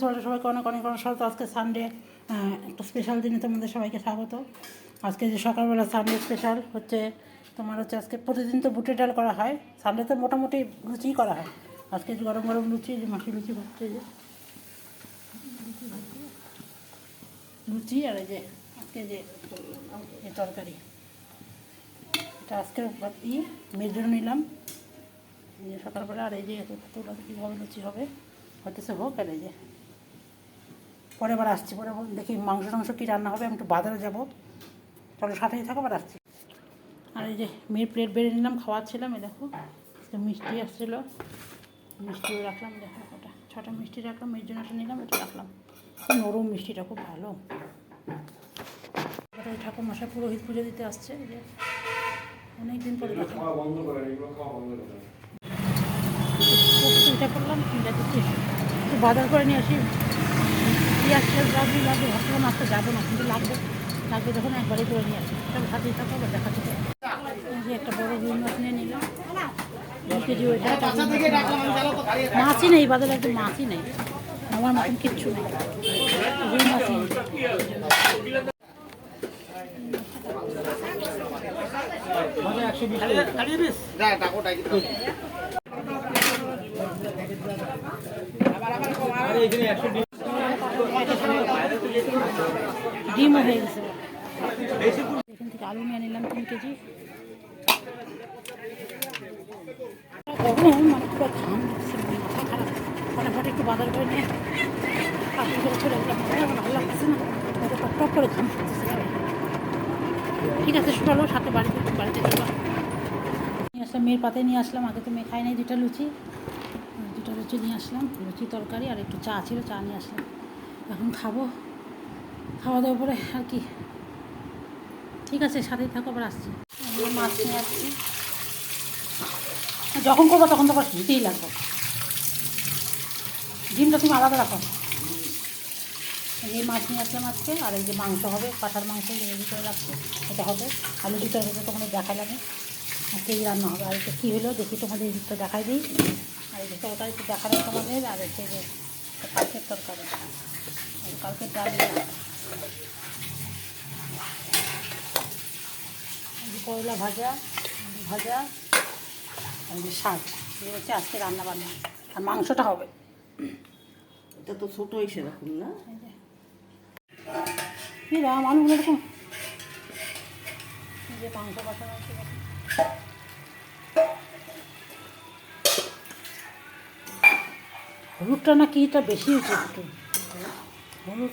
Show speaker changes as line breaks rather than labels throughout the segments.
ওয়ার্ল্ডে সবাইকে অনেক অনেক অনেক স্বাগত। আজকে সানডে, একটা স্পেশাল দিনে তোমাদের সবাইকে স্বাগত। আজকে যে সকালবেলা সানডে স্পেশাল হচ্ছে তোমার হচ্ছে আজকে প্রতিদিন তো বুটের ডাল করা হয়, সানডেতে মোটামুটি লুচিই করা হয়। আজকে গরম গরম লুচি, যে মাসি লুচি ভাজছে, যে লুচি আর এই যে আজকে যে তরকারি, এটা আজকে মেয়ের জন্য নিলাম যে সকালবেলা। আর এই যে কীভাবে লুচি হবে হতেছে হোক। আর এই যে পরে আবার আসছি, পরে দেখি মাংস কী রান্না হবে। আমি একটু বাজারে যাবো, চলো সাথেই থাকো, আবার আসছি। আর এই যে মেয়ের প্লেট বেড়ে নিলাম, খাওয়াচ্ছিলাম। এই দেখো আজকে মিষ্টি আসছিলো, মিষ্টিও রাখলাম। দেখো ওটা 6টা মিষ্টি রাখলাম, মেয়ের জন্য একটা নিলাম, এটা রাখলাম। নরম মিষ্টিটা খুব ভালো। ঠাকুর মশাই পুরোহিত পুজো দিতে আসছে, এই যে অনেকদিন পরে দেখলাম। চিন্তা করলাম একটু বাজার করে নিয়ে আসি। লাগবে ভাবছিলাম আজকে যাবো না, কিন্তু লাগবে যখন একবারই করে নিয়ে আসি। তাহলে হাতেই থাকো, আবার দেখাতে যে একটা বড় রুই মাছ নিয়ে নিলাম 2 কেজি। ওইটা মাছই নেই বাজারে, একদম মাছই নেই, আমার মতন কিচ্ছু নেই, রুই মাছই নেই। ডিমও হয়ে গেছে। এখান থেকে আলু নিয়ে নিলাম 3 কেজি। গরম মানে পুরো ঘাম দিচ্ছে, মাথা খারাপ। ফটাফট একটু বাজার করে নিয়ে কাপড় করে চলে গেলাম, ভালো লাগতেছে না, টপ করে ঘাম পড়তেছে। ঠিক আছে, চলো সাথে বাড়িতে চলো। নিয়ে আসলাম মেয়ের পাতে, নিয়ে আসলাম। আগে তো মেয়ে খাই নাই। 2টা লুচি নিয়ে আসলাম, লুচি তরকারি আর একটু চা ছিল, চা নিয়ে আসলাম। এখন খাবো, খাওয়া দাওয়ার পরে আর কি। ঠিক আছে, সাথেই থাকো, আবার আসছি। মাছ নিয়ে আসছি, যখন করবো তখন তো আবার দিতেই লাগবে। ডিমটা তুমি আলাদা রাখো। এই মাছ নিয়ে আসলাম আজকে। আর এই যে মাংস হবে, পাঠার মাংস রেডি করে রাখছে, এটা হবে। আর লুচি তরকারিটা তোমাদের দেখালাম, আজকে এই রান্না হবে। আর এটা কী হলো দেখি, তোমাদের এদিকটা দেখাই দিই। আর এই যে তরকারিটা দেখালাম তোমাদের। আর হচ্ছে যে কালকের তরকারি, কালকের ডাল, করলা ভাজা, আর যে শাক, এই হচ্ছে আজকে রান্না বান্না। আর মাংসটা হবে,
এটা তো ছোটোই সেরকম না।
রাম আলুগুলো এরকম যে মাংস বসানো হচ্ছে। হলুদটা না কিটা বেশি হয়েছে, একটু হলুদ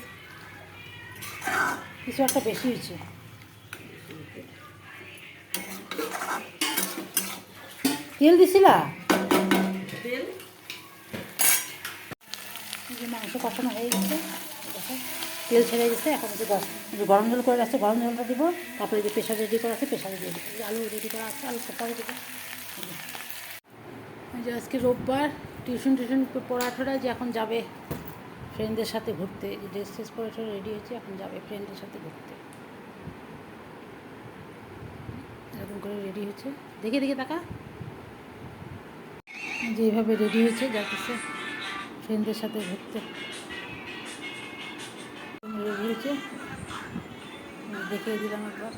কিছু একটা বেশি হয়েছে। তেল দিছিলা?
তেল
যে মাংস কষানো হয়ে গেছে, দেখো তেল ছেড়ে গেছে। এখন যে গরম জল করে রাখছে, গরম জলটা দিব। তারপরে যে প্রেশার রেডি করা আছে, প্রেশারে দিয়ে দেবো। আলু রেডি করা আছে, আলু সকালে দেবো। যে আজকে রোববার, টিউশন পড়াঠোরা যে এখন যাবে ফ্রেন্ডদের সাথে ঘুরতে। যে ড্রেস ট্রেস পরে রেডি হয়েছে, এখন যাবে ফ্রেন্ডদের সাথে ঘুরতে। এরকম করে রেডি হয়েছে, দেখে টাকা যে এইভাবে রেডি হয়েছে, যাচ্ছে ফ্রেন্ডদের সাথে ঘুরতে। রেডি হয়েছে, দেখিয়ে দিলাম একবার।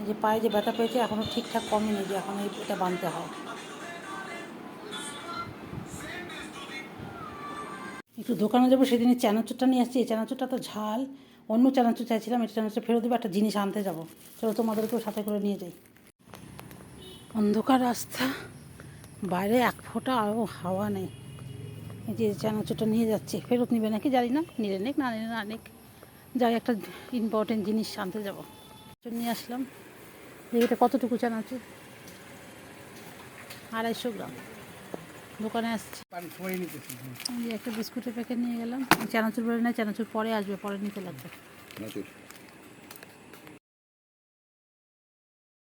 এই যে পায়ে যে ব্যথা পেয়েছে, এখনও ঠিকঠাক কমেনি, যে এখন এটা বাঁধতে হয়। একটু দোকানে যাবো, সেদিনের চানাচুরটা নিয়ে আসছি। এই চানাচুরটা তো ঝাল, অন্য চানাচুর চাইছিলাম, এটা চানাচুর ফেরত দেবো, একটা জিনিস আনতে যাবো। চলো তোমাদেরকেও সাথে করে নিয়ে যাই। অন্ধকার রাস্তা, বাইরে এক ফোঁটা আরও হাওয়া নেই। এই যে চানাচুরটা নিয়ে যাচ্ছি, ফেরত নিবে নাকি জানি না, নিলে নেক না নিলে না নেক, যাই একটা ইম্পর্টেন্ট জিনিস আনতে যাবো। নিয়ে আসলাম। এটা কতটুকু চানাচুর? 250 গ্রাম। দোকানে আসছি, একটা বিস্কুটের প্যাকেট নিয়ে গেলাম। চানাচুর বলে না, চানাচুর পরে আসবে, পরে নিতে লাগবে।